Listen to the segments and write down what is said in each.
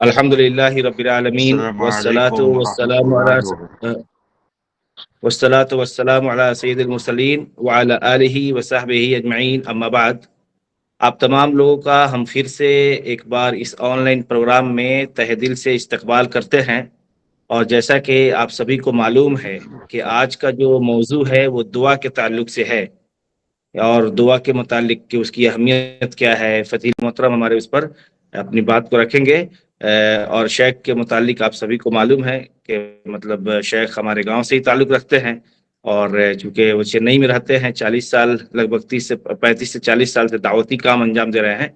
الحمد للہ رب العالمین السلام والصلاة علیکم ورحمۃ والسلام اللہ وبرکاتہ۔ علی والصلاة والسلام علی سید المرسلین وعلی آلہ وصحبہ اجمعین، اما بعد۔ آپ تمام لوگوں کا ہم پھر سے ایک بار اس آن لائن پروگرام میں تہ دل سے استقبال کرتے ہیں، اور جیسا کہ آپ سبھی کو معلوم ہے کہ آج کا جو موضوع ہے وہ دعا کے تعلق سے ہے، اور دعا کے متعلق کہ اس کی اہمیت کیا ہے، فتیل محترم ہمارے اس پر اپنی بات کو رکھیں گے۔ اور شیخ کے متعلق آپ سبھی کو معلوم ہے کہ مطلب شیخ ہمارے گاؤں سے ہی تعلق رکھتے ہیں، اور چونکہ وہ چنئی میں رہتے ہیں، 40 سال لگ بھگ 35 سے 40 سال سے دعوتی کام انجام دے رہے ہیں،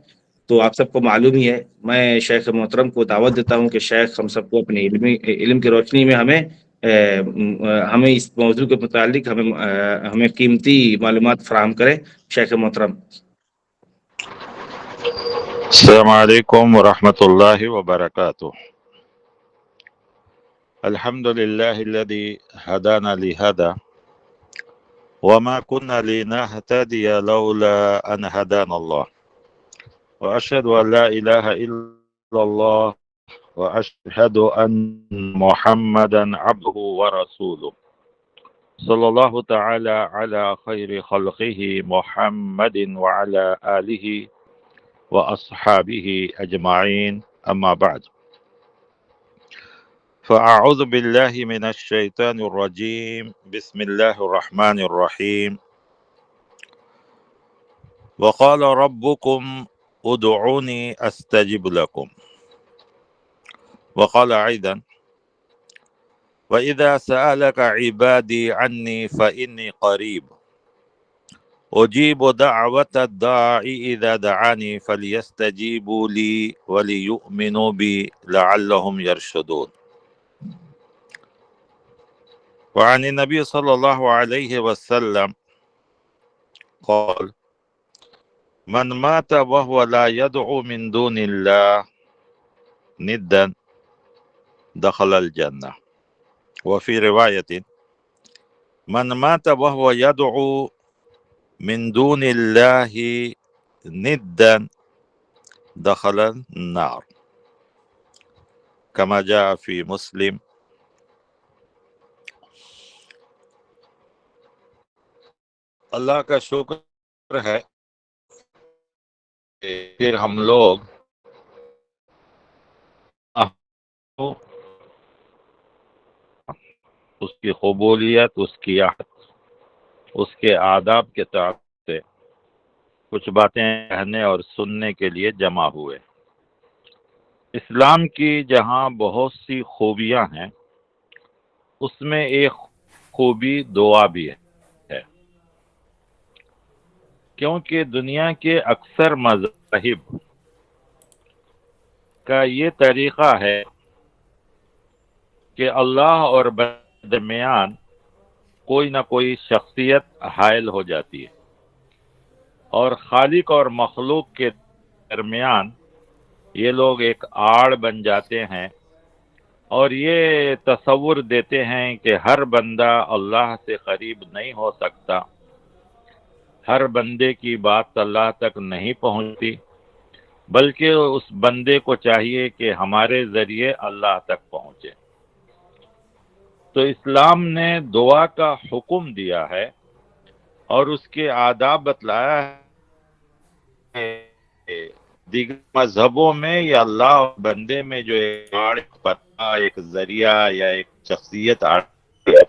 تو آپ سب کو معلوم ہی ہے۔ میں شیخ محترم کو دعوت دیتا ہوں کہ شیخ ہم سب کو اپنے علم کی روشنی میں ہمیں اس موضوع کے متعلق ہمیں قیمتی معلومات فراہم کریں۔ شیخ محترم۔ السلام علیکم ورحمۃ اللہ وبرکاتہ۔ الحمد للہ الذی ہدانا لہذا وما كنا لنهتدي لولا ان هدانا الله واشهد ان لا اله الا الله واشهد ان محمدا عبده ورسوله صلی اللہ تعالی علی خیر خلقه محمد وعلى آلہ واصحابہ اجمعین، اما بعد، فاعوذ باللہ من الشیطان الرجیم، بسم اللہ الرحمن الرحیم۔ وقال ربکم ادعونی استجب لکم، وقال ایضا وَإِذَا سَأَلَكَ عِبَادِي عَنِّي فَإِنِّي قَرِيبٌ أُجِيبُ دَعْوَةَ الدَّاعِ إِذَا دَعَانِي فَلْيَسْتَجِيبُوا لِي وَلِيُؤْمِنُوا بِي لَعَلَّهُمْ يَرْشُدُونَ۔ وعن النبي صلى الله عليه وسلم قال: من مات وهو لا يدعو من دون الله ندا دخل الجنة، وفي رواية: من مات وهو يدعو من دون الله ندا دخل النار، كما جاء في مسلم۔ اللہ کا شکر ہے کہ پھر ہم لوگ اس کی قبولیت، اس کی عہد، اس کے آداب کے تعلق سے کچھ باتیں کہنے اور سننے کے لیے جمع ہوئے۔ اسلام کی جہاں بہت سی خوبیاں ہیں، اس میں ایک خوبی دعا بھی ہے، کیونکہ دنیا کے اکثر مذاہب کا یہ طریقہ ہے کہ اللہ اور درمیان کوئی نہ کوئی شخصیت حائل ہو جاتی ہے، اور خالق اور مخلوق کے درمیان یہ لوگ ایک آڑ بن جاتے ہیں، اور یہ تصور دیتے ہیں کہ ہر بندہ اللہ سے قریب نہیں ہو سکتا، ہر بندے کی بات اللہ تک نہیں پہنچتی، بلکہ اس بندے کو چاہیے کہ ہمارے ذریعے اللہ تک پہنچے۔ تو اسلام نے دعا کا حکم دیا ہے اور اس کے آداب بتلایا ہے۔ دیگر مذہبوں میں یا اللہ اور بندے میں جو ایک پتہ، ایک ذریعہ یا ایک شخصیت آتی ہے،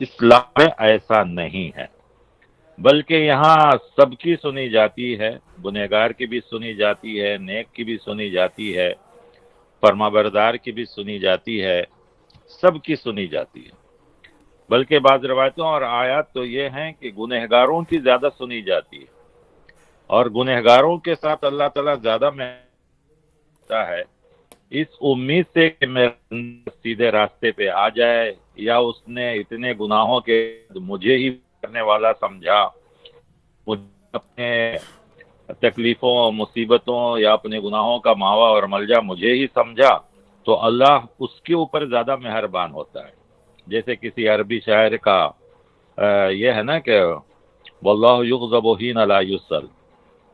اسلام میں ایسا نہیں ہے، بلکہ یہاں سب کی سنی جاتی ہے، گنہگار کی بھی سنی جاتی ہے، نیک کی بھی سنی جاتی ہے، فرما بردار کی بھی سنی جاتی ہے، سب کی سنی جاتی ہے۔ بلکہ بعض روایتوں اور آیات تو یہ ہیں کہ گنہگاروں کی زیادہ سنی جاتی ہے، اور گنہگاروں کے ساتھ اللہ تعالیٰ زیادہ مہربان ہے، اس امید سے کہ میرا سیدھے راستے پہ آ جائے، یا اس نے اتنے گناہوں کے مجھے ہی کرنے والا سمجھا، مجھے اپنے تکلیفوں مصیبتوں یا اپنے گناہوں کا ماوا اور ملجا مجھے ہی سمجھا، تو اللہ اس کے اوپر زیادہ مہربان ہوتا ہے۔ جیسے کسی عربی شاعر کا یہ ہے نا کہ واللہ یغضب حین لا یسأل،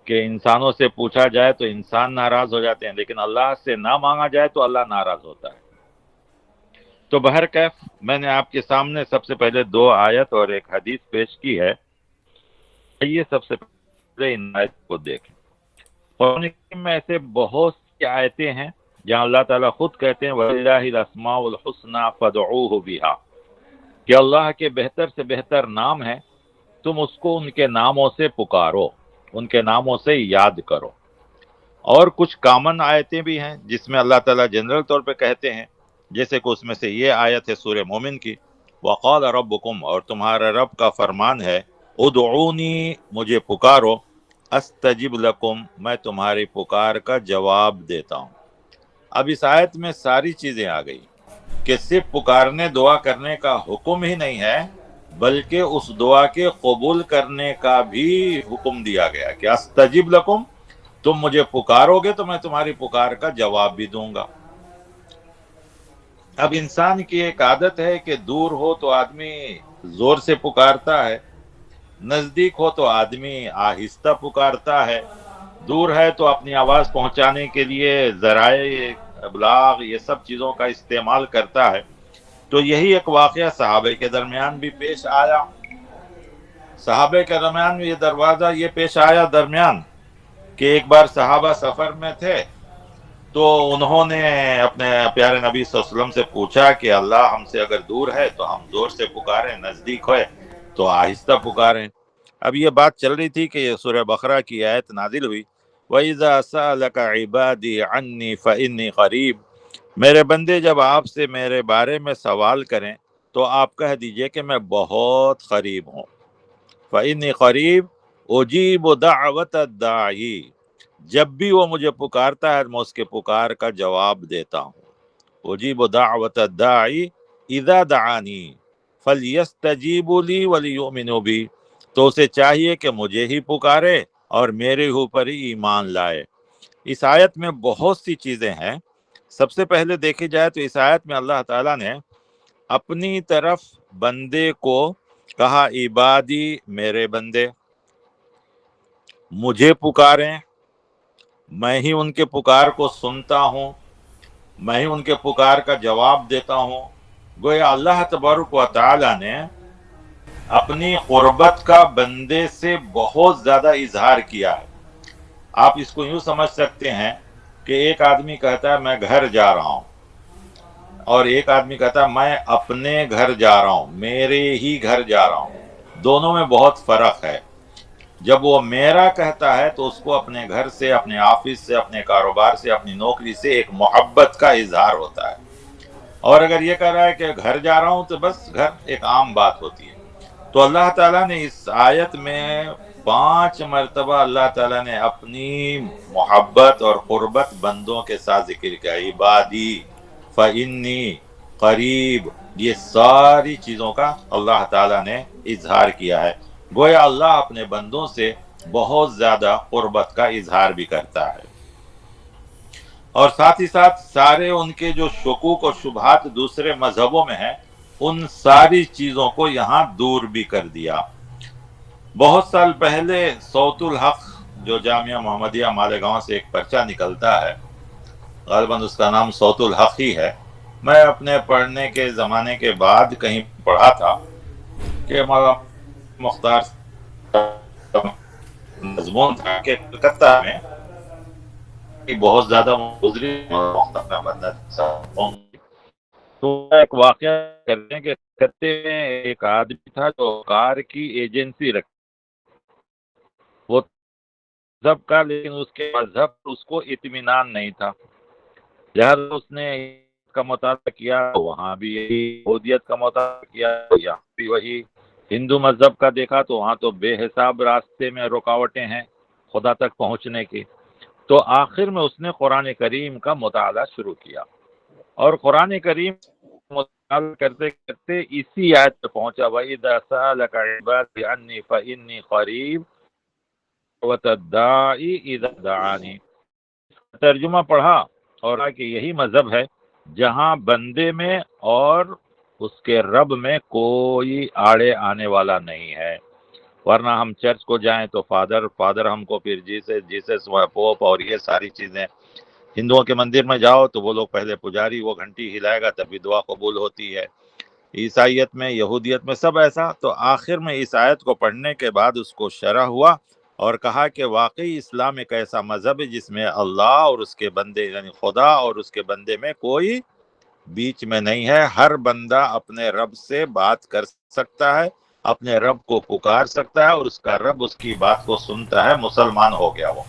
کہ انسانوں سے پوچھا جائے تو انسان ناراض ہو جاتے ہیں، لیکن اللہ سے نہ مانگا جائے تو اللہ ناراض ہوتا ہے۔ تو بہرکیف میں نے آپ کے سامنے سب سے پہلے 2 آیت اور ایک حدیث پیش کی ہے۔ یہ سب سے پہلے ان آیت کو دیکھیں۔ قرآن کریم میں ایسے بہت سی آیتیں ہیں جہاں اللہ تعالیٰ خود کہتے ہیں وَلِلَّهِ الْأَسْمَاءُ الْحُسْنَى فَادْعُوهُ بِهَا، کہ اللہ کے بہتر سے بہتر نام ہے، تم اس کو ان کے ناموں سے پکارو، ان کے ناموں سے یاد کرو۔ اور کچھ کامن آیتیں بھی ہیں جس میں اللہ تعالیٰ جنرل طور پہ کہتے ہیں، جیسے کہ اس میں سے یہ آیت ہے سورہ مومن کی، وَقَالَ رَبُّكُمْ، اور تمہارا رب کا فرمان ہے، ادعونی، مجھے پکارو، استجب لکم، میں تمہاری پکار کا جواب دیتا ہوں۔ اب اس آیت میں ساری چیزیں آ گئی کہ صرف پکارنے دعا کرنے کا حکم ہی نہیں ہے، بلکہ اس دعا کے قبول کرنے کا بھی حکم دیا گیا کہ استجب لکم، تم مجھے پکارو گے تو میں تمہاری پکار کا جواب بھی دوں گا۔ اب انسان کی ایک عادت ہے کہ دور ہو تو آدمی زور سے پکارتا ہے، نزدیک ہو تو آدمی آہستہ پکارتا ہے، دور ہے تو اپنی آواز پہنچانے کے لیے ذرائع ابلاغ یہ سب چیزوں کا استعمال کرتا ہے۔ تو یہی ایک واقعہ صحابہ کے درمیان بھی پیش آیا۔ صحابہ کے درمیان یہ دروازہ یہ پیش آیا درمیان کہ ایک بار صحابہ سفر میں تھے، تو انہوں نے اپنے پیارے نبی صلی اللہ علیہ وسلم سے پوچھا کہ اللہ ہم سے اگر دور ہے تو ہم زور سے پکاریں، نزدیک ہوئے تو آہستہ پکاریں۔ اب یہ بات چل رہی تھی کہ یہ سورہ بقرہ کی آیت نازل ہوئی، وَإِذَا سَأَلَكَ عِبَادِي عَنِّي فَإِنِّي قَرِيبٌ، میرے بندے جب آپ سے میرے بارے میں سوال کریں تو آپ کہہ دیجئے کہ میں بہت قریب ہوں۔ فَإِنِّي قَرِيبٌ أُجِيبُ دَعْوَةَ الدَّاعِي، جب بھی وہ مجھے پکارتا ہے میں اس کے پکار کا جواب دیتا ہوں۔ اجیب دعوت الداعی اذا دعانی فلیستجیبوا لی ولیؤمنوا بی، تو اسے چاہیے کہ مجھے ہی پکارے اور میرے اوپر ہی ایمان لائے۔ اس آیت میں بہت سی چیزیں ہیں۔ سب سے پہلے دیکھی جائے تو اس آیت میں اللہ تعالیٰ نے اپنی طرف بندے کو کہا عبادی، میرے بندے مجھے پکاریں، میں ہی ان کے پکار کو سنتا ہوں، میں ہی ان کے پکار کا جواب دیتا ہوں۔ گویا اللہ تبارک و تعالی نے اپنی قربت کا بندے سے بہت زیادہ اظہار کیا ہے۔ آپ اس کو یوں سمجھ سکتے ہیں کہ ایک آدمی کہتا ہے میں گھر جا رہا ہوں، اور ایک آدمی کہتا ہے میں اپنے گھر جا رہا ہوں، میرے ہی گھر جا رہا ہوں۔ دونوں میں بہت فرق ہے۔ جب وہ میرا کہتا ہے تو اس کو اپنے گھر سے، اپنے آفس سے، اپنے کاروبار سے، اپنی نوکری سے ایک محبت کا اظہار ہوتا ہے، اور اگر یہ کہہ رہا ہے کہ گھر جا رہا ہوں تو بس گھر ایک عام بات ہوتی ہے۔ تو اللہ تعالیٰ نے اس آیت میں 5 مرتبہ اللہ تعالیٰ نے اپنی محبت اور قربت بندوں کے ساتھ ذکر کیا، عبادی، فإنی، قریب، یہ ساری چیزوں کا اللہ تعالیٰ نے اظہار کیا ہے۔ گویا اللہ اپنے بندوں سے بہت زیادہ قربت کا اظہار بھی کرتا ہے، اور ساتھ ہی ساتھ سارے ان کے جو شکوک اور شبہات دوسرے مذہبوں میں ہیں ان ساری چیزوں کو یہاں دور بھی کر دیا۔ بہت سال پہلے صوت الحق جو جامعہ محمدیہ مالیگاؤں سے ایک پرچہ نکلتا ہے، غالباً اس کا نام صوت الحق ہی ہے، میں اپنے پڑھنے کے زمانے کے بعد کہیں پڑھا تھا کہ مولانا مختار مضمون تھا کہ کلکتہ میں بہت زیادہ گزری تو ایک واقعہ کرتے ہیں کہ کلکتے میں ایک آدمی تھا جو کار کی ایجنسی رکھتا، وہ مذہب کا، لیکن اس کے مذہب اس کو اطمینان نہیں تھا، لہذا اس نے کا مطالعہ کیا، وہاں بھی یہی یہودیت کا مطالعہ کیا، یہاں بھی وہی ہندو مذہب کا دیکھا تو وہاں تو بے حساب راستے میں رکاوٹیں ہیں خدا تک پہنچنے کی۔ تو آخر میں اس نے قرآن کریم کا مطالعہ شروع کیا، اور قرآن کریم مطالعہ کرتے کرتے اسی آیت پہ پہنچا، وَإِذَا سَأَلَكَ عِبَادِي عَنِّي فَإِنِّي قَرِيبٌ وَتَدَّاعِي إِذَا دَعَانِي۔ ترجمہ پڑھا اور کہا کہ یہی مذہب ہے جہاں بندے میں اور اس کے رب میں کوئی آڑے آنے والا نہیں ہے، ورنہ ہم چرچ کو جائیں تو فادر ہم کو پھر جیسس پوپ اور یہ ساری چیزیں. ہندوؤں کے مندر میں جاؤ تو وہ لوگ پہلے پجاری وہ گھنٹی ہلائے گا تبھی دعا قبول ہوتی ہے. عیسائیت میں، یہودیت میں سب ایسا. تو آخر میں اس آیت کو پڑھنے کے بعد اس کو شرح ہوا اور کہا کہ واقعی اسلام ایک ایسا مذہب ہے جس میں اللہ اور اس کے بندے یعنی خدا اور اس کے بندے میں کوئی بیچ میں نہیں ہے. ہر بندہ اپنے رب سے بات کر سکتا ہے، اپنے رب کو پکار سکتا ہے اور اس کا رب اس کی بات کو سنتا ہے. مسلمان ہو گیا وہ.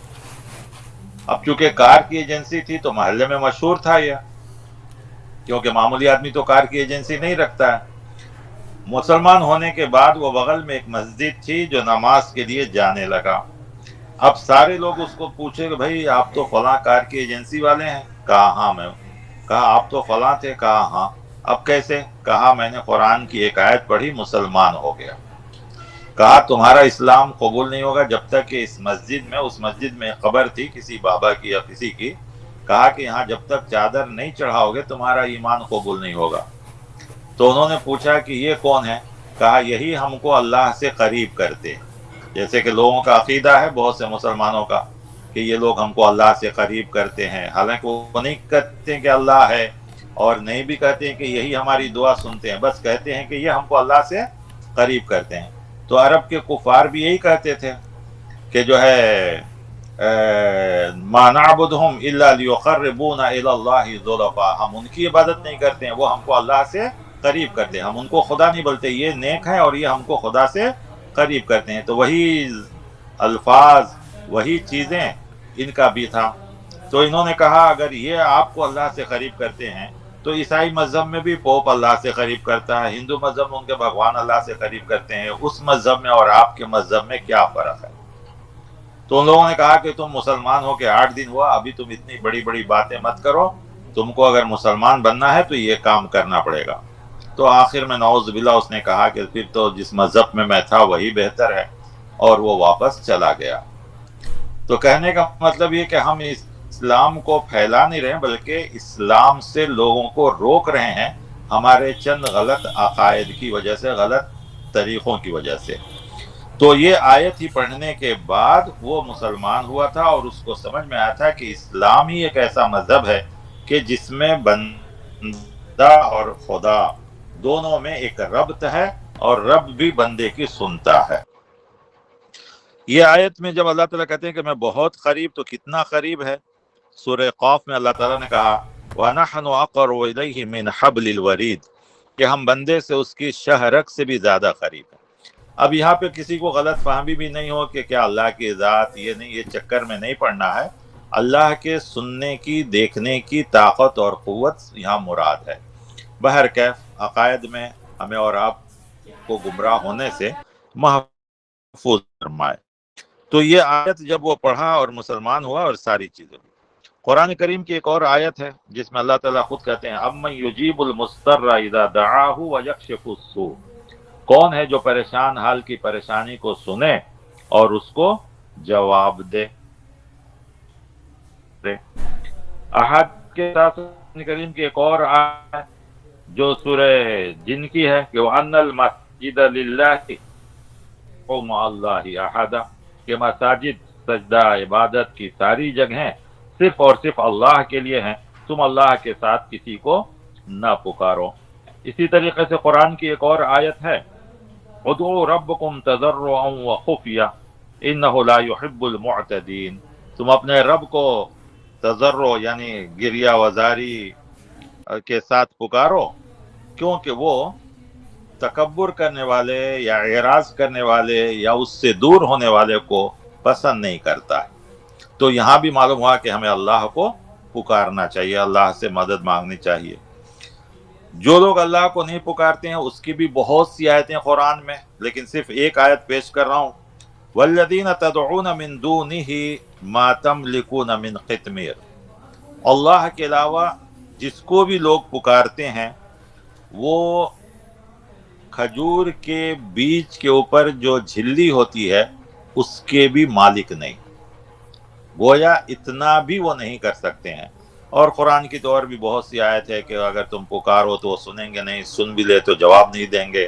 اب چونکہ کار کی ایجنسی تھی تو محلے میں مشہور تھا یہ، کیونکہ معمولی آدمی تو کار کی ایجنسی نہیں رکھتا ہے. مسلمان ہونے کے بعد وہ بغل میں ایک مسجد تھی جو نماز کے لیے جانے لگا. اب سارے لوگ اس کو پوچھے کہ بھائی آپ تو فلاں کار کی ایجنسی والے ہیں؟ کہا ہاں میں. کہا آپ تو فلاں تھے؟ کہا ہاں. اب کیسے؟ کہا میں نے قرآن کی ایک آیت پڑھی، مسلمان ہو گیا. کہا تمہارا اسلام قبول نہیں ہوگا جب تک کہ اس مسجد میں قبر تھی کسی بابا کی یا کسی کی. کہا کہ یہاں جب تک چادر نہیں چڑھاؤ گے تمہارا ایمان قبول نہیں ہوگا. تو انہوں نے پوچھا کہ یہ کون ہے؟ کہا یہی ہم کو اللہ سے قریب کرتے. جیسے کہ لوگوں کا عقیدہ ہے بہت سے مسلمانوں کا کہ یہ لوگ ہم کو اللہ سے قریب کرتے ہیں، حالانکہ وہ نہیں کہتے کہ اللہ ہے اور نہیں بھی کہتے ہیں کہ یہی ہماری دعا سنتے ہیں، بس کہتے ہیں کہ یہ ہم کو اللہ سے قریب کرتے ہیں. تو عرب کے کفار بھی یہی کہتے تھے کہ جو ہے ما نعبدہم الا لیقربونا الی اللہ زلفا، ہم ان کی عبادت نہیں کرتے ہیں، وہ ہم کو اللہ سے قریب کرتے ہیں. ہم ان کو خدا نہیں بولتے، یہ نیک ہیں اور یہ ہم کو خدا سے قریب کرتے ہیں. تو وہی الفاظ وہی چیزیں ان کا بھی تھا. تو انہوں نے کہا اگر یہ آپ کو اللہ سے قریب کرتے ہیں تو عیسائی مذہب میں بھی پوپ اللہ سے قریب کرتا ہے، ہندو مذہب میں ان کے بھگوان اللہ سے قریب کرتے ہیں، اس مذہب میں اور آپ کے مذہب میں کیا فرق ہے؟ تو ان لوگوں نے کہا کہ تم مسلمان ہو کے 8 دن ہوا، ابھی تم اتنی بڑی بڑی باتیں مت کرو، تم کو اگر مسلمان بننا ہے تو یہ کام کرنا پڑے گا. تو آخر میں نعوذ باللہ اس نے کہا کہ پھر تو جس مذہب میں تھا وہی بہتر ہے، اور وہ واپس چلا گیا. تو کہنے کا مطلب یہ کہ ہم اسلام کو پھیلا نہیں رہے بلکہ اسلام سے لوگوں کو روک رہے ہیں ہمارے چند غلط عقائد کی وجہ سے، غلط طریقوں کی وجہ سے. تو یہ آیت ہی پڑھنے کے بعد وہ مسلمان ہوا تھا اور اس کو سمجھ میں آیا تھا کہ اسلام ہی ایک ایسا مذہب ہے کہ جس میں بندہ اور خدا دونوں میں ایک ربط ہے اور رب بھی بندے کی سنتا ہے. یہ آیت میں جب اللہ تعالیٰ کہتے ہیں کہ میں بہت قریب، تو کتنا قریب ہے؟ سورہ قاف میں اللہ تعالیٰ نے کہا وَنَحْنُ أَقْرَبُ إِلَيْهِ مِنْ حَبْلِ الْوَرِيدِ، کہ ہم بندے سے اس کی شہرک سے بھی زیادہ قریب ہیں. اب یہاں پہ کسی کو غلط فہمی بھی نہیں ہو کہ کیا اللہ کی ذات یہ نہیں، یہ چکر میں نہیں پڑنا ہے. اللہ کے سننے کی، دیکھنے کی طاقت اور قوت یہاں مراد ہے. بہرکیف عقائد میں ہمیں اور آپ کو گمراہ ہونے سے محفوظ فرمائے. تو یہ آیت جب وہ پڑھا اور مسلمان ہوا اور ساری چیزیں. قرآن کریم کی ایک اور آیت ہے جس میں اللہ تعالیٰ خود کہتے ہیں اَمَّن يُجِيبُ الْمُضْطَرَّ إِذَا دَعَاهُ وَيَكْشِفُ السُّوءَ، کون ہے جو پریشان حال کی پریشانی کو سنے اور اس کو جواب دے. احد کے ساتھ قرآن کریم کی ایک اور آیت جو سورہ جن کی ہے کہ وَأَنَّ الْمَسْجِدَ لِلَّهِ وَمَعَ اللَّهِ أَحَدًا، کہ مساجد، سجدہ، عبادت کی ساری جگہیں صرف اور صرف اللہ کے لیے ہیں، تم اللہ کے ساتھ کسی کو نہ پکارو. اسی طریقے سے قرآن کی ایک اور آیت ہے ادعوا ربکم تضرعا وخفیہ انہ لا يحب المعتدین، تم اپنے رب کو تضرع یعنی گریہ وزاری کے ساتھ پکارو، کیونکہ وہ تکبر کرنے والے یا اعراض کرنے والے یا اس سے دور ہونے والے کو پسند نہیں کرتا ہے. تو یہاں بھی معلوم ہوا کہ ہمیں اللہ کو پکارنا چاہیے، اللہ سے مدد مانگنی چاہیے. جو لوگ اللہ کو نہیں پکارتے ہیں اس کی بھی بہت سی آیتیں قرآن میں، لیکن صرف ایک آیت پیش کر رہا ہوں. وَالَّذِينَ تَدْعُونَ مِن دُونِهِ مَا تَمْلِكُونَ مِن قِطْمِيرٍ، اللہ کے علاوہ جس کو بھی لوگ پکارتے ہیں وہ کھجور کے بیج کے اوپر جو جھلی ہوتی ہے اس کے بھی مالک نہیں، گویا اتنا بھی وہ نہیں کر سکتے ہیں. اور قرآن کی تو اور بھی بہت سی آیت ہے کہ اگر تم پکارو تو وہ سنیں گے نہیں، سن بھی لے تو جواب نہیں دیں گے.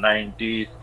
90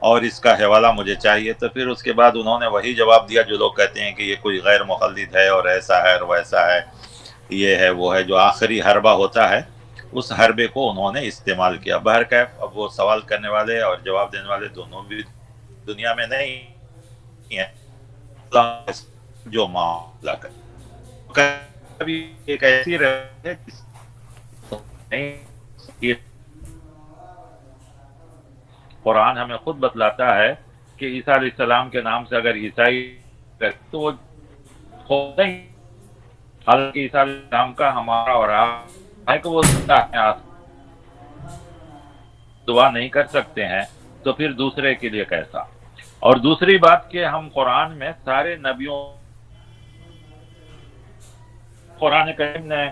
اور اس کا حوالہ مجھے چاہیے. تو پھر اس کے بعد انہوں نے وہی جواب دیا جو لوگ کہتے ہیں کہ یہ کوئی غیر مقلد ہے اور ایسا ہے اور ویسا ہے، یہ ہے وہ ہے. جو آخری حربہ ہوتا ہے اس حربے کو انہوں نے استعمال کیا. بہرکیف اب وہ سوال کرنے والے اور جواب دینے والے دونوں بھی دنیا میں نہیں ہیں. جو معاملہ کبھی ایک ایسی رہے قرآن ہمیں خود بتلاتا ہے کہ عیسیٰ علیہ السلام کے نام سے اگر عیسائی تو وہ ہوتا ہی، حالانکہ عیسیٰ علیہ السلام کا ہمارا اور آپ ہے کہ وہ دعا نہیں کر سکتے ہیں، تو پھر دوسرے کے لیے کیسا؟ اور دوسری بات کہ ہم قرآن میں سارے نبیوں، قرآن کریم نے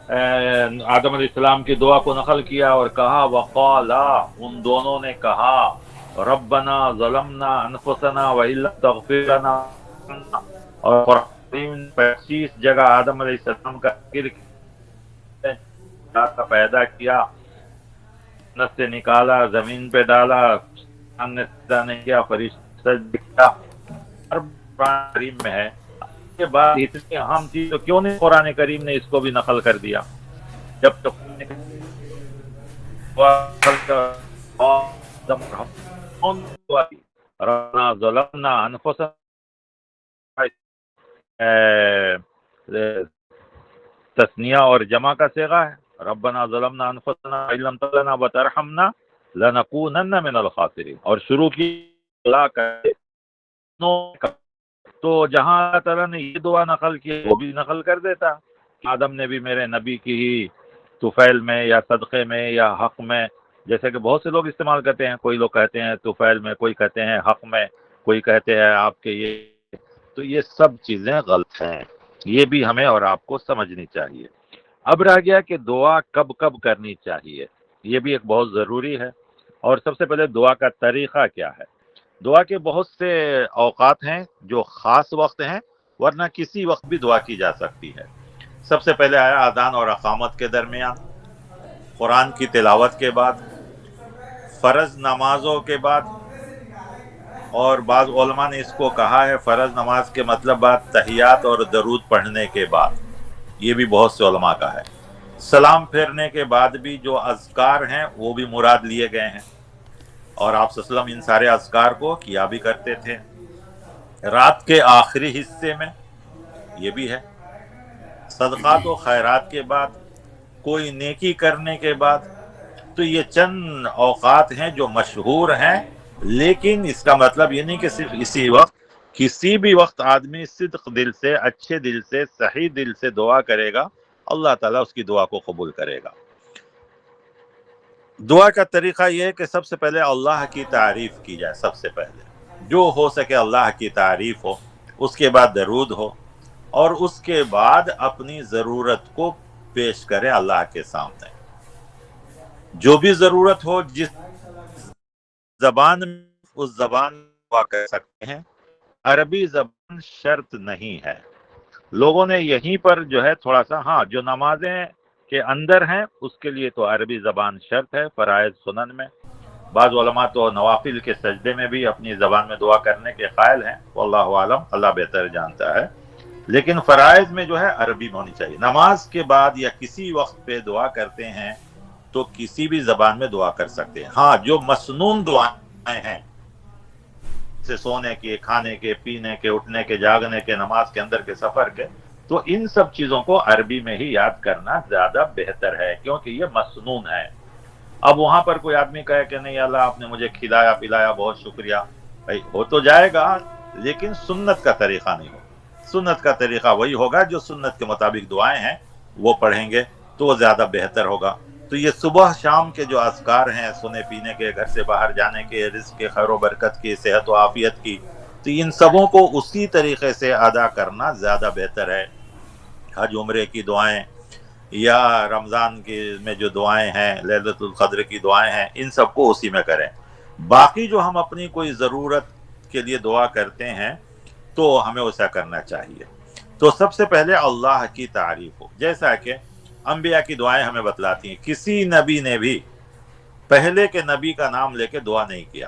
آدم علیہ السلام کی دعا کو نقل کیا اور کہا وقالا، ان دونوں نے کہا ربنا ظلمنا انفسنا وإن لم تغفر لنا، اور قرآن کریم نے 25 جگہ آدم علیہ السلام کا ذکر کیا، پیدا کیا، جنت سے نکالا، زمین پہ ڈالا، انسان نے سجدہ نہیں کیا، فرشتہ سجدہ کیا، ہر قرآن کریم میں ہے. کے بعد اتنی اہم چیز تو کیوں نہیں قرآن کریم نے اس کو بھی نقل کر دیا؟ جب تو ربنا ظلمنا انفسنا، تثنیہ اور جمع کا صیغہ ہے، ربنا ظلمنا انفسنا وإن لم تغفر لنا وترحمنا لنکونن من الخاسرین، اور شروع کی اللہ کرے. تو جہاں اللہ تعالیٰ نے یہ دعا نقل کی وہ بھی نقل کر دیتا. آدم نے بھی میرے نبی کی ہی طفیل میں یا صدقے میں یا حق میں، جیسے کہ بہت سے لوگ استعمال کرتے ہیں، کوئی لوگ کہتے ہیں طفیل میں، کوئی کہتے ہیں حق میں، کوئی کہتے ہیں آپ کے یہ، تو یہ سب چیزیں غلط ہیں. یہ بھی ہمیں اور آپ کو سمجھنی چاہیے. اب رہ گیا کہ دعا کب کب کرنی چاہیے، یہ بھی ایک بہت ضروری ہے. اور سب سے پہلے دعا کا طریقہ کیا ہے؟ دعا کے بہت سے اوقات ہیں جو خاص وقت ہیں، ورنہ کسی وقت بھی دعا کی جا سکتی ہے. سب سے پہلے آیا اذان اور اقامت کے درمیان، قرآن کی تلاوت کے بعد، فرض نمازوں کے بعد، اور بعض علماء نے اس کو کہا ہے فرض نماز کے مطلب بعد تحیات اور درود پڑھنے کے بعد، یہ بھی بہت سے علماء کا ہے. سلام پھیرنے کے بعد بھی جو اذکار ہیں وہ بھی مراد لیے گئے ہیں، اور آپ صلی اللہ علیہ وسلم ان سارے اذکار کو کیا بھی کرتے تھے. رات کے آخری حصے میں یہ بھی ہے. صدقات و خیرات کے بعد، کوئی نیکی کرنے کے بعد. تو یہ چند اوقات ہیں جو مشہور ہیں، لیکن اس کا مطلب یہ نہیں کہ صرف اسی وقت، کسی بھی وقت آدمی صدق دل سے، اچھے دل سے، صحیح دل سے دعا کرے گا، اللہ تعالیٰ اس کی دعا کو قبول کرے گا. دعا کا طریقہ یہ ہے کہ سب سے پہلے اللہ کی تعریف کی جائے. سب سے پہلے جو ہو سکے اللہ کی تعریف ہو، اس کے بعد درود ہو، اور اس کے بعد اپنی ضرورت کو پیش کریں اللہ کے سامنے. جو بھی ضرورت ہو، جس زبان میں، اس زبان دعا کر سکتے ہیں. عربی زبان شرط نہیں ہے. لوگوں نے یہیں پر جو ہے تھوڑا سا، ہاں جو نمازیں کے اندر ہیں اس کے لیے تو عربی زبان شرط ہے، فرائض سنن میں. بعض علماء تو نوافل کے سجدے میں بھی اپنی زبان میں دعا کرنے کے قائل ہیں، واللہ عالم، اللہ بہتر جانتا ہے. لیکن فرائض میں جو ہے عربی میں ہونی چاہیے. نماز کے بعد یا کسی وقت پہ دعا کرتے ہیں تو کسی بھی زبان میں دعا کر سکتے ہیں. ہاں جو مسنون دعائیں ہیں، سے سونے کے، کھانے کے، پینے کے، اٹھنے کے، جاگنے کے، نماز کے اندر کے، سفر کے، تو ان سب چیزوں کو عربی میں ہی یاد کرنا زیادہ بہتر ہے، کیونکہ یہ مسنون ہے. اب وہاں پر کوئی آدمی کہے کہ نہیں اللہ آپ نے مجھے کھلایا پلایا، بہت شکریہ، بھائی ہو تو جائے گا، لیکن سنت کا طریقہ نہیں ہو. سنت کا طریقہ وہی ہوگا جو سنت کے مطابق دعائیں ہیں وہ پڑھیں گے تو وہ زیادہ بہتر ہوگا. تو یہ صبح شام کے جو اذکار ہیں، سونے پینے کے، گھر سے باہر جانے کے، رزق کے، خیر و برکت کی، صحت و عافیت کی، تو ان سبوں کو اسی طریقے سے ادا کرنا زیادہ بہتر ہے. حج عمرے کی دعائیں یا رمضان کی میں جو دعائیں ہیں، لیلۃ القدر کی دعائیں ہیں، ان سب کو اسی میں کریں. باقی جو ہم اپنی کوئی ضرورت کے لیے دعا کرتے ہیں تو ہمیں ویسا کرنا چاہیے. تو سب سے پہلے اللہ کی تعریف ہو، جیسا کہ انبیاء کی دعائیں ہمیں بتلاتی ہیں. کسی نبی نے بھی پہلے کے نبی کا نام لے کے دعا نہیں کیا.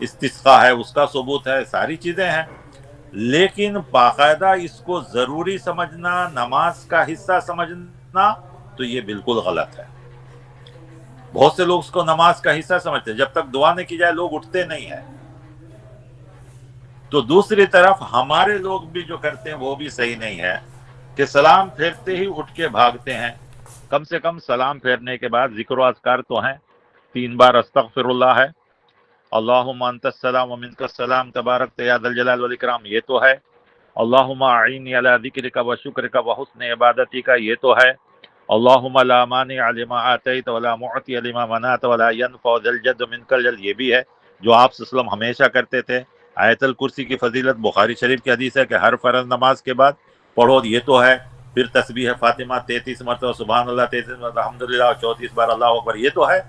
استسقا ہے اس کا ثبوت ہے، ساری چیزیں ہیں، لیکن باقاعدہ اس کو ضروری سمجھنا، نماز کا حصہ سمجھنا، تو یہ بالکل غلط ہے۔ بہت سے لوگ اس کو نماز کا حصہ سمجھتے ہیں، جب تک دعا نہیں کی جائے لوگ اٹھتے نہیں ہیں۔ تو دوسری طرف ہمارے لوگ بھی جو کرتے ہیں وہ بھی صحیح نہیں ہے کہ سلام پھیرتے ہی اٹھ کے بھاگتے ہیں۔ کم سے کم سلام پھیرنے کے بعد ذکر و اذکار تو ہیں، 3 بار استغفر اللہ ہے، اللہم انت السلام ومنک السلام تبارک یا ذا الجلال والاکرام یہ تو ہے، اللہم اعنی علی ذکرک و شکرک و حسن عبادتی کا یہ تو ہے، اللہم لا مانع لما آتیت ولا معطی لما منعت ولا ینفع ذا الجد منک الجد یہ بھی ہے جو آپ صلی اللہ علیہ وسلم ہمیشہ کرتے تھے۔ آیت الکرسی کی فضیلت بخاری شریف کی حدیث ہے کہ ہر فرض نماز کے بعد پڑھو یہ تو ہے، پھر تسبیح فاطمہ 33 مرتبہ، سبحان اللہ 33 مرتبہ، الحمدللہ 34 بار اللہ اکبر یہ تو ہے۔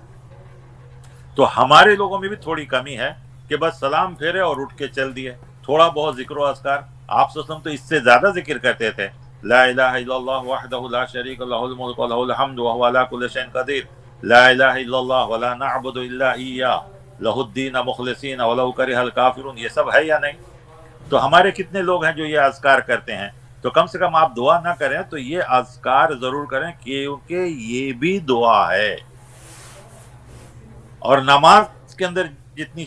تو ہمارے لوگوں میں بھی تھوڑی کمی ہے کہ بس سلام پھیرے اور اٹھ کے چل دیے، تھوڑا بہت ذکر و اذکار۔ آپ صلی اللہ علیہ وسلم تو اس سے زیادہ ذکر کرتے تھے، لا الہ الا اللہ وحدہ لا شریک لہ الملک ولہ الحمد وہو علی کل شیء قدیر، لا الہ الا اللہ ولا نعبد الا ایہ لہ الدین مخلصین ولو کرہ الکافرون یہ سب ہے یا نہیں؟ تو ہمارے کتنے لوگ ہیں جو یہ اذکار کرتے ہیں؟ تو کم سے کم آپ دعا نہ کریں تو یہ اذکار ضرور کریں، کیونکہ یہ بھی دعا ہے۔ اور نماز کے اندر جتنی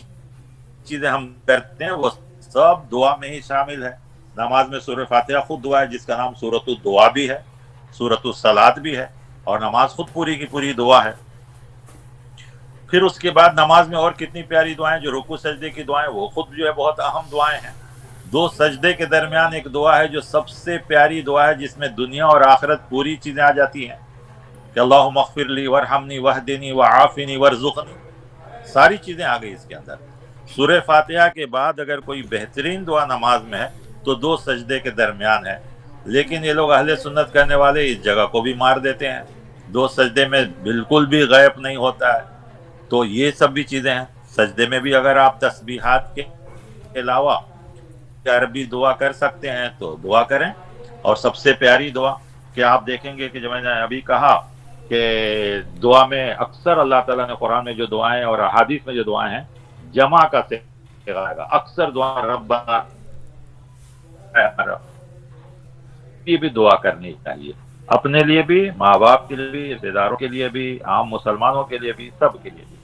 چیزیں ہم کرتے ہیں وہ سب دعا میں ہی شامل ہے۔ نماز میں سورہ فاتحہ خود دعا ہے، جس کا نام سورۃ الدعا بھی ہے، سورۃ الصلاۃ بھی ہے، اور نماز خود پوری کی پوری دعا ہے۔ پھر اس کے بعد نماز میں اور کتنی پیاری دعائیں، جو رکوع سجدے کی دعائیں وہ خود جو ہے بہت اہم دعائیں ہیں۔ 2 سجدے کے درمیان ایک دعا ہے جو سب سے پیاری دعا ہے، جس میں دنیا اور آخرت پوری چیزیں آ جاتی ہیں کہ اللہم اغفر لی وارحمنی واہدنی وعافنی وارزقنی، ساری چیزیں آ گئی اس کے اندر۔ سورہ فاتحہ کے بعد اگر کوئی بہترین دعا نماز میں ہے تو 2 سجدے کے درمیان ہے، لیکن یہ لوگ اہل سنت کرنے والے اس جگہ کو بھی مار دیتے ہیں، 2 سجدے میں بالکل بھی غیب نہیں ہوتا ہے۔ تو یہ سب بھی چیزیں ہیں۔ سجدے میں بھی اگر آپ تسبیحات کے علاوہ عربی دعا کر سکتے ہیں تو دعا کریں، اور سب سے پیاری دعا کہ آپ دیکھیں گے کہ جو میں نے ابھی کہا کہ دعا میں اکثر اللہ تعالیٰ نے قرآن میں جو دعائیں اور احادیث میں جو دعائیں ہیں جمع کا صیغہ ہے، اکثر دعا ربنا یہ بھی دعا کرنی چاہیے، اپنے لیے بھی، ماں باپ کے لیے بھی، رشتے داروں کے لیے بھی، عام مسلمانوں کے لیے بھی، سب کے لیے بھی۔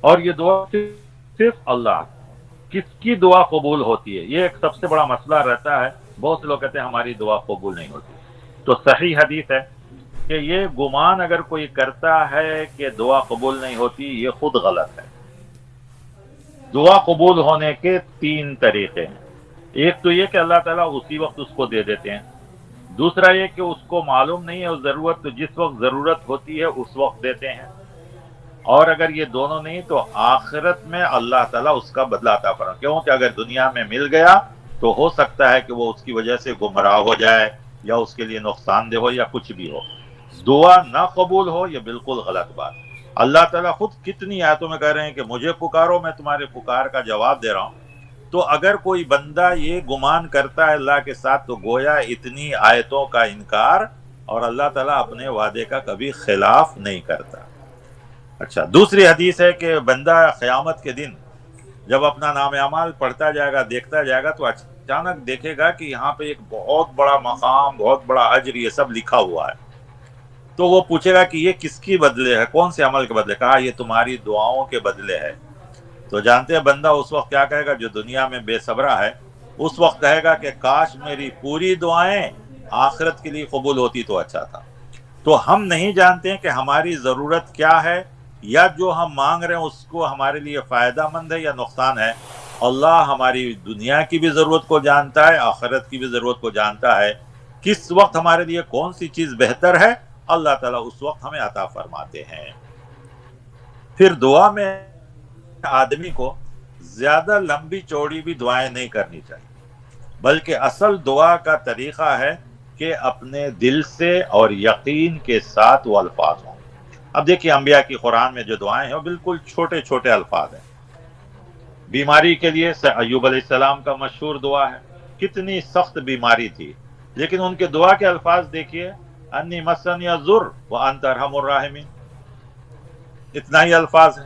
اور یہ دعا صرف اللہ کس کی دعا قبول ہوتی ہے، یہ ایک سب سے بڑا مسئلہ رہتا ہے۔ بہت سے لوگ کہتے ہیں ہماری دعا قبول نہیں ہوتی، تو صحیح حدیث ہے کہ یہ گمان اگر کوئی کرتا ہے کہ دعا قبول نہیں ہوتی یہ خود غلط ہے۔ دعا قبول ہونے کے 3 طریقے ہیں، ایک تو یہ کہ اللہ تعالیٰ اسی وقت اس کو دے دیتے ہیں، دوسرا یہ کہ اس کو معلوم نہیں ہے ضرورت، تو جس وقت ضرورت ہوتی ہے اس وقت دیتے ہیں، اور اگر یہ دونوں نہیں تو آخرت میں اللہ تعالیٰ اس کا بدلہ عطا فرمائے، کیونکہ اگر دنیا میں مل گیا تو ہو سکتا ہے کہ وہ اس کی وجہ سے گمراہ ہو جائے یا اس کے لیے نقصان دہ ہو یا کچھ بھی ہو۔ دعا نہ قبول ہو یہ بالکل غلط بات۔ اللہ تعالیٰ خود کتنی آیتوں میں کہہ رہے ہیں کہ مجھے پکارو میں تمہارے پکار کا جواب دے رہا ہوں۔ تو اگر کوئی بندہ یہ گمان کرتا ہے اللہ کے ساتھ تو گویا اتنی آیتوں کا انکار، اور اللہ تعالیٰ اپنے وعدے کا کبھی خلاف نہیں کرتا۔ اچھا، دوسری حدیث ہے کہ بندہ قیامت کے دن جب اپنا نام اعمال پڑھتا جائے گا، دیکھتا جائے گا، تو اچانک دیکھے گا کہ یہاں پہ ایک بہت بڑا مقام، بہت بڑا اجر یہ سب لکھا ہوا ہے۔ تو وہ پوچھے گا کہ یہ کس کی بدلے ہے، کون سے عمل کے بدلے؟ کہا یہ تمہاری دعاؤں کے بدلے ہے۔ تو جانتے ہیں بندہ اس وقت کیا کہے گا؟ جو دنیا میں بے صبرا ہے اس وقت کہے گا کہ کاش میری پوری دعائیں آخرت کے لیے قبول ہوتی تو اچھا تھا۔ تو ہم نہیں جانتے ہیں کہ ہماری ضرورت کیا ہے، یا جو ہم مانگ رہے ہیں اس کو ہمارے لیے فائدہ مند ہے یا نقصان ہے۔ اللہ ہماری دنیا کی بھی ضرورت کو جانتا ہے، آخرت کی بھی ضرورت کو جانتا ہے، کس وقت ہمارے لیے کون سی چیز بہتر ہے اللہ تعالیٰ اس وقت ہمیں عطا فرماتے ہیں۔ پھر دعا میں آدمی کو زیادہ لمبی چوڑی بھی دعائیں نہیں کرنی چاہیے، بلکہ اصل دعا کا طریقہ ہے کہ اپنے دل سے اور یقین کے ساتھ وہ الفاظ ہوں۔ اب دیکھیے انبیاء کی قرآن میں جو دعائیں ہیں وہ بالکل چھوٹے چھوٹے الفاظ ہیں۔ بیماری کے لیے ایوب علیہ السلام کا مشہور دعا ہے، کتنی سخت بیماری تھی، لیکن ان کے دعا کے الفاظ دیکھیے، انی مسنی الضر وانت ارحم الراحمین، اتنا ہی الفاظ ہے۔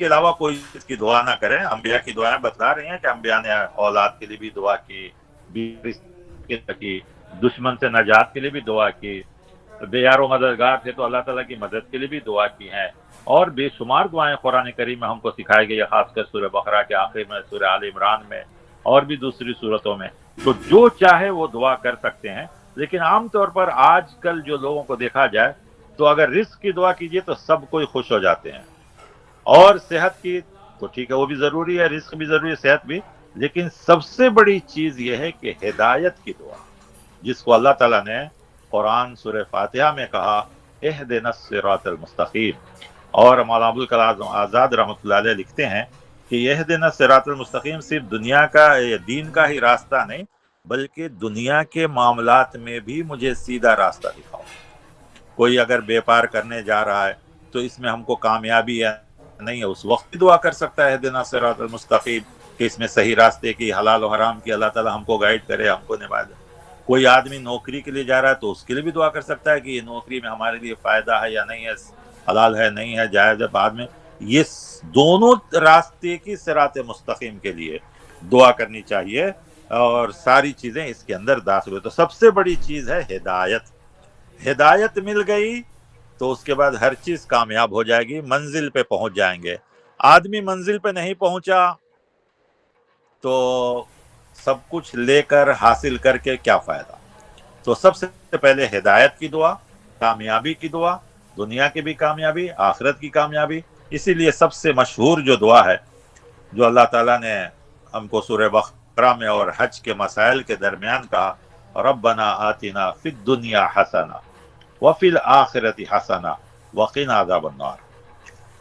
کے علاوہ کوئی اس کی دعا نہ کریں. انبیاء کی دعائیں بتلا رہی ہیں کہ انبیاء نے اولاد کے لیے بھی دعا کی، کی دشمن سے نجات کے لیے بھی دعا کی، بے یار و مددگار تھے تو اللہ تعالیٰ کی مدد کے لیے بھی دعا کی ہیں، اور بے شمار دعائیں قرآن کریم میں ہم کو سکھائی گئی ہے، خاص کر سورہ بقرہ کے آخر میں، سورہ آل عمران میں، اور بھی دوسری صورتوں میں. تو جو چاہے وہ دعا کر سکتے ہیں. لیکن عام طور پر آج کل جو لوگوں کو دیکھا جائے تو اگر رزق کی دعا کیجئے تو سب کوئی خوش ہو جاتے ہیں، اور صحت کی تو ٹھیک ہے وہ بھی ضروری ہے، رزق بھی ضروری ہے، صحت بھی، لیکن سب سے بڑی چیز یہ ہے کہ ہدایت کی دعا، جس کو اللہ تعالیٰ نے قرآن سورہ فاتحہ میں کہا اہدنا الصراط المستقیم. اور مولانا ابوالکلام آزاد رحمۃ اللہ علیہ لکھتے ہیں کہ اہدنا الصراط المستقیم صرف دنیا کا یا دین کا ہی راستہ نہیں، بلکہ دنیا کے معاملات میں بھی مجھے سیدھا راستہ دکھاؤ. کوئی اگر بیپار کرنے جا رہا ہے تو اس میں ہم کو کامیابی ہے نہیں ہے، اس وقت بھی دعا کر سکتا ہے اہدنا الصراط المستقیم کہ اس میں صحیح راستے کی، حلال و حرام کی اللہ تعالیٰ ہم کو گائیڈ کرے، ہم کو نبھائے. کوئی آدمی نوکری کے لیے جا رہا ہے تو اس کے لیے بھی دعا کر سکتا ہے کہ یہ نوکری میں ہمارے لیے فائدہ ہے یا نہیں ہے، حلال ہے نہیں ہے، جائز ہے. بعد میں یہ دونوں راستے کی صراط مستقیم کے لیے دعا کرنی چاہیے، اور ساری چیزیں اس کے اندر داخل ہوئی. تو سب سے بڑی چیز ہے ہدایت. ہدایت مل گئی تو اس کے بعد ہر چیز کامیاب ہو جائے گی، منزل پہ پہنچ جائیں گے. آدمی منزل پہ نہیں پہنچا تو سب کچھ لے کر حاصل کر کے کیا فائدہ. تو سب سے پہلے ہدایت کی دعا، کامیابی کی دعا، دنیا کی بھی کامیابی، آخرت کی کامیابی. اسی لیے سب سے مشہور جو دعا ہے جو اللہ تعالیٰ نے ہم کو سورہ بقرہ میں اور حج کے مسائل کے درمیان کہا ربنا آتنا فی الدنیا حسنہ وفی الآخرۃ حسنہ وقنا عذاب النار.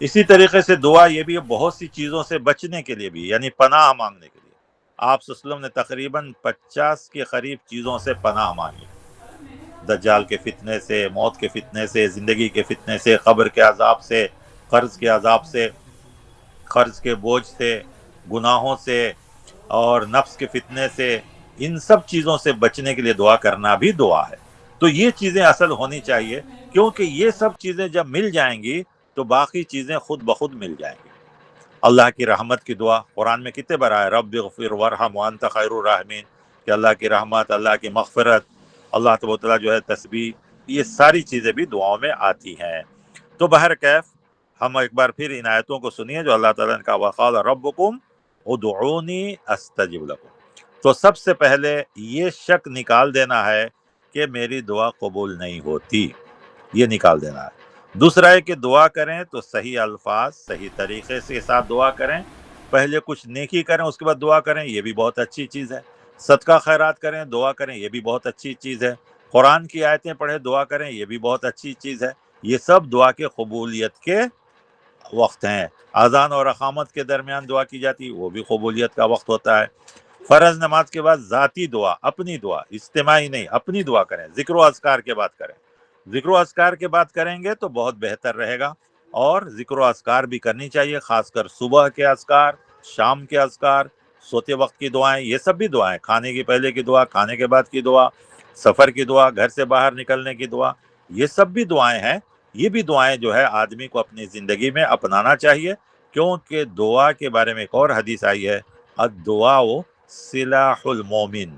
اسی طریقے سے دعا یہ بھی ہے بہت سی چیزوں سے بچنے کے لیے بھی، یعنی پناہ مانگنے کے لیے. آپ صلی اللہ علیہ وسلم نے تقریباً 50 کے قریب چیزوں سے پناہ مانگی، دجال کے فتنے سے، موت کے فتنے سے، زندگی کے فتنے سے، قبر کے عذاب سے، قرض کے عذاب سے، قرض کے بوجھ سے، گناہوں سے، اور نفس کے فتنے سے. ان سب چیزوں سے بچنے کے لیے دعا کرنا بھی دعا ہے. تو یہ چیزیں اصل ہونی چاہیے، کیونکہ یہ سب چیزیں جب مل جائیں گی تو باقی چیزیں خود بخود مل جائیں گی. اللہ کی رحمت کی دعا قرآن میں کتنے بار ہے، رب اغفر وارحم وانت خیر الراحمین، کہ اللہ کی رحمت، اللہ کی مغفرت، اللہ تبارک و تعالیٰ جو ہے تسبیح، یہ ساری چیزیں بھی دعاؤں میں آتی ہیں. تو بہرکیف ہم ایک بار پھر ان آیتوں کو سنیے جو اللہ تعالیٰ نے کہا وقال ربکم ادعونی استجب لکم. تو سب سے پہلے یہ شک نکال دینا ہے کہ میری دعا قبول نہیں ہوتی، یہ نکال دینا ہے. دوسرا ہے کہ دعا کریں تو صحیح الفاظ، صحیح طریقے سے ساتھ دعا کریں. پہلے کچھ نیکی کریں اس کے بعد دعا کریں، یہ بھی بہت اچھی چیز ہے. صدقہ خیرات کریں، دعا کریں، یہ بھی بہت اچھی چیز ہے. قرآن کی آیتیں پڑھیں، دعا کریں، یہ بھی بہت اچھی چیز ہے. یہ سب دعا کے قبولیت کے وقت ہیں. اذان اور اقامت کے درمیان دعا کی جاتی، وہ بھی قبولیت کا وقت ہوتا ہے. فرض نماز کے بعد ذاتی دعا، اپنی دعا، اجتماعی نہیں، اپنی دعا کریں. ذکر و اذکار کے بعد کریں. ذکر و اذکار کے بعد کریں گے تو بہت بہتر رہے گا. اور ذکر و اذکار بھی کرنی چاہیے، خاص کر صبح کے اذکار، شام کے اذکار، سوتے وقت کی دعائیں، یہ سب بھی دعائیں. کھانے کی پہلے کی دعا، کھانے کے بعد کی دعا، سفر کی دعا، گھر سے باہر نکلنے کی دعا، یہ سب بھی دعائیں ہیں. یہ بھی دعائیں جو ہے آدمی کو اپنی زندگی میں اپنانا چاہیے، کیونکہ دعا کے بارے میں ایک اور حدیث آئی ہے الدعاء سلاح المومن،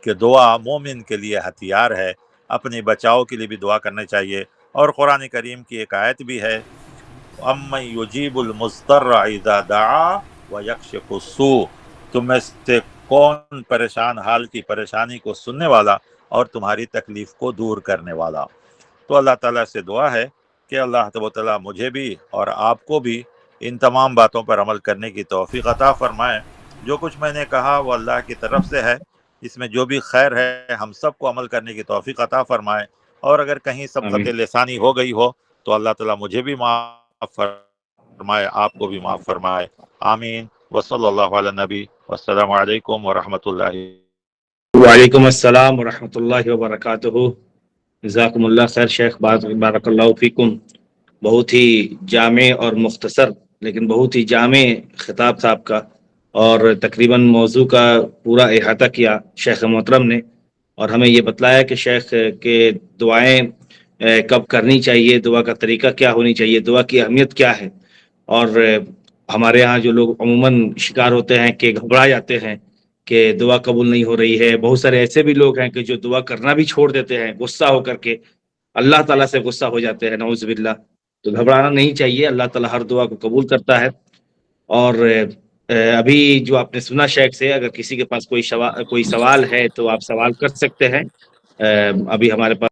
کہ دعا مومن کے لیے ہتھیار ہے. اپنے بچاؤ کے لیے بھی دعا کرنا چاہیے. اور قرآن کریم کی ایک آیت بھی ہے اَمَّن يُجِيبُ الْمُضْطَرَّ إِذَا دَعَا وَيَكْشِفُ السُّوءَ، تم میں سے کون پریشان حال کی پریشانی کو سننے والا اور تمہاری تکلیف کو دور کرنے والا. تو اللہ تعالیٰ سے دعا ہے کہ اللہ تبارک و تعالیٰ مجھے بھی اور آپ کو بھی ان تمام باتوں پر عمل کرنے کی توفیق عطا فرمائے. جو کچھ میں نے کہا وہ اللہ کی طرف سے ہے، اس میں جو بھی خیر ہے ہم سب کو عمل کرنے کی توفیق عطا فرمائے. اور اگر کہیں سبقت لسانی ہو گئی ہو تو اللہ تعالیٰ مجھے بھی معاف فرمائے، آپ کو بھی معاف فرمائے. آمین. وصلی اللہ علی نبی. والسلام علیکم ورحمۃ اللہ. وعلیکم السلام ورحمۃ اللہ وبرکاتہ. جزاکم اللہ خیر شیخ، بارک اللہ فیکم. بہت ہی جامع اور مختصر لیکن بہت ہی جامع خطاب تھا آپ کا، اور تقریباً موضوع کا پورا احاطہ کیا شیخ محترم نے، اور ہمیں یہ بتلایا کہ شیخ کے دعائیں کب کرنی چاہیے، دعا کا طریقہ کیا ہونی چاہیے، دعا کی اہمیت کیا ہے. اور ہمارے ہاں جو لوگ عموماً شکار ہوتے ہیں کہ گھبرا جاتے ہیں کہ دعا قبول نہیں ہو رہی ہے. بہت سارے ایسے بھی لوگ ہیں کہ جو دعا کرنا بھی چھوڑ دیتے ہیں غصہ ہو کر کے، اللہ تعالیٰ سے غصہ ہو جاتے ہیں، نعوذ باللہ. تو گھبرانا نہیں چاہیے، اللہ تعالیٰ ہر دعا کو قبول کرتا ہے. اور ابھی جو آپ نے سنا شیخ سے، اگر کسی کے پاس کوئی سوال ہے تو آپ سوال کر سکتے ہیں. ابھی ہمارے پاس